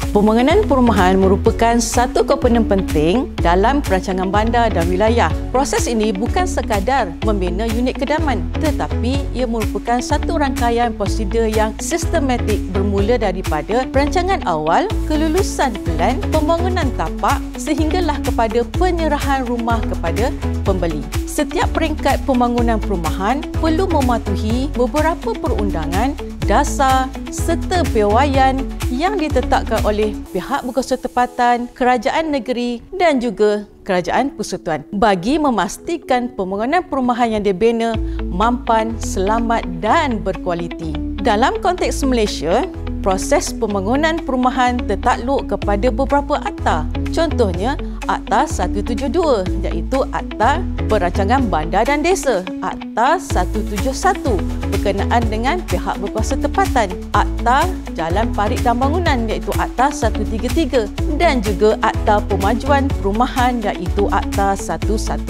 Pembangunan perumahan merupakan satu komponen penting dalam perancangan bandar dan wilayah. Proses ini bukan sekadar membina unit kedaman, tetapi ia merupakan satu rangkaian prosedur yang sistematik bermula daripada perancangan awal, kelulusan pelan, pembangunan tapak sehinggalah kepada penyerahan rumah kepada pembeli. Setiap peringkat pembangunan perumahan perlu mematuhi beberapa perundangan, dasar serta piawaian yang ditetapkan oleh pihak berkesetepatan, kerajaan negeri dan juga kerajaan persekutuan bagi memastikan pembangunan perumahan yang dibina mampan, selamat dan berkualiti. Dalam konteks Malaysia, proses pembangunan perumahan tertakluk kepada beberapa akta. Contohnya, Akta 172 iaitu Akta Perancangan Bandar dan Desa, Akta 171 berkenaan dengan pihak berkuasa tempatan, Akta Jalan Parit dan Bangunan iaitu Akta 133 dan juga Akta Pemajuan Perumahan iaitu Akta 118.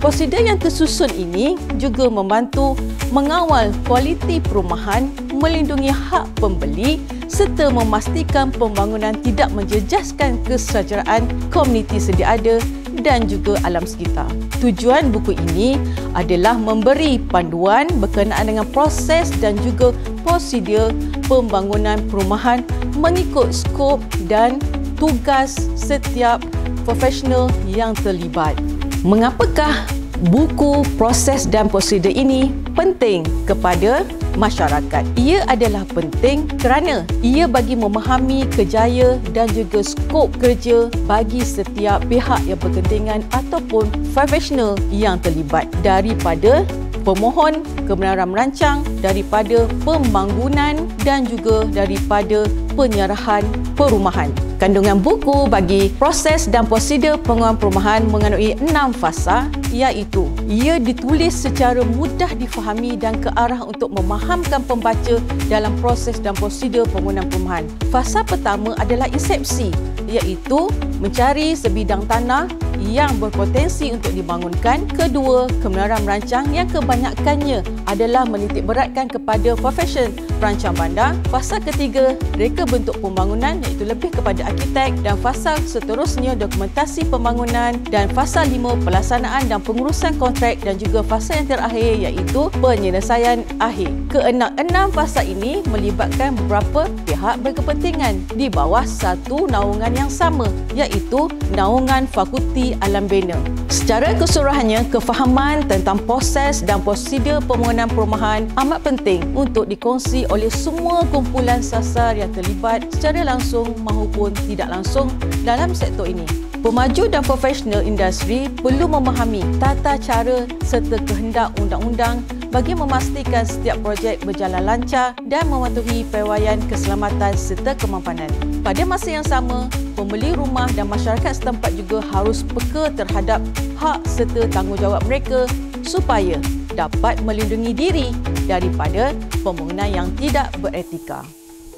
Prosedur yang tersusun ini juga membantu mengawal kualiti perumahan, melindungi hak pembeli serta memastikan pembangunan tidak menjejaskan kesejahteraan komuniti sedia ada dan juga alam sekitar. Tujuan buku ini adalah memberi panduan berkenaan dengan proses dan juga prosedur pembangunan perumahan mengikut skop dan tugas setiap profesional yang terlibat. Mengapakah buku proses dan prosedur ini penting kepada masyarakat? Ia adalah penting kerana ia bagi memahami kejaya dan juga skop kerja bagi setiap pihak yang berkepentingan ataupun profesional yang terlibat, daripada pemohon kebenaran merancang, daripada pembangunan dan juga daripada penyerahan perumahan. Kandungan buku bagi proses dan prosedur pembangunan perumahan mengandungi 6 fasa, iaitu ia ditulis secara mudah difahami dan ke arah untuk memahamkan pembaca dalam proses dan prosedur pembangunan perumahan. Fasa pertama adalah insepsi, iaitu mencari sebidang tanah yang berpotensi untuk dibangunkan. Kedua, kebenaran merancang yang kebanyakannya adalah menitik beratkan kepada profesion perancang bandar. Fasa ketiga, reka bentuk pembangunan iaitu lebih kepada arkitek, dan fasa seterusnya dokumentasi pembangunan, dan fasa 5 pelaksanaan dan pengurusan kontrak, dan juga fasa yang terakhir iaitu penyelesaian akhir. Keenam fasa ini melibatkan beberapa pihak berkepentingan di bawah satu naungan yang sama, iaitu naungan Fakulti Alam Bina. Secara keseluruhannya, kefahaman tentang proses dan prosedur pembangunan perumahan amat penting untuk dikongsi oleh semua kumpulan sasar yang terlibat secara langsung maupun tidak langsung dalam sektor ini. Pemaju dan profesional industri perlu memahami tata cara serta kehendak undang-undang bagi memastikan setiap projek berjalan lancar dan mematuhi piawaian keselamatan serta kemampanan. Pada masa yang sama, pembeli rumah dan masyarakat setempat juga harus peka terhadap hak serta tanggungjawab mereka supaya dapat melindungi diri daripada pembangunan yang tidak beretika.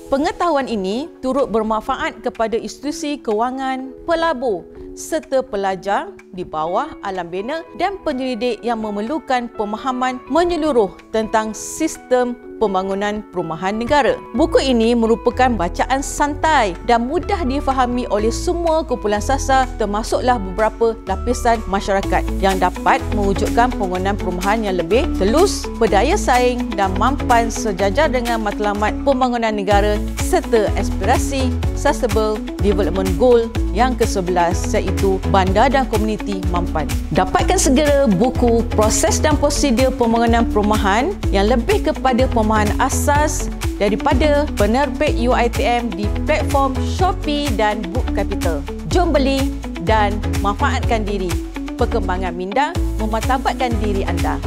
Pengetahuan ini turut bermanfaat kepada institusi kewangan, pelabur serta pelajar di bawah alam bina dan penyelidik yang memerlukan pemahaman menyeluruh tentang sistem pembangunan perumahan negara. Buku ini merupakan bacaan santai dan mudah difahami oleh semua kumpulan sasar, termasuklah beberapa lapisan masyarakat, yang dapat mewujudkan pembangunan perumahan yang lebih telus, berdaya saing dan mampan sejajar dengan matlamat pembangunan negara serta aspirasi Sustainable Development Goal yang ke-11, iaitu bandar dan komuniti mampan. Dapatkan segera buku Proses dan Prosedur Pembangunan Perumahan yang lebih kepada pemahaman asas daripada penerbit UiTM di platform Shopee dan Book Capital. Jom beli dan manfaatkan diri. Perkembangan minda memartabatkan diri anda.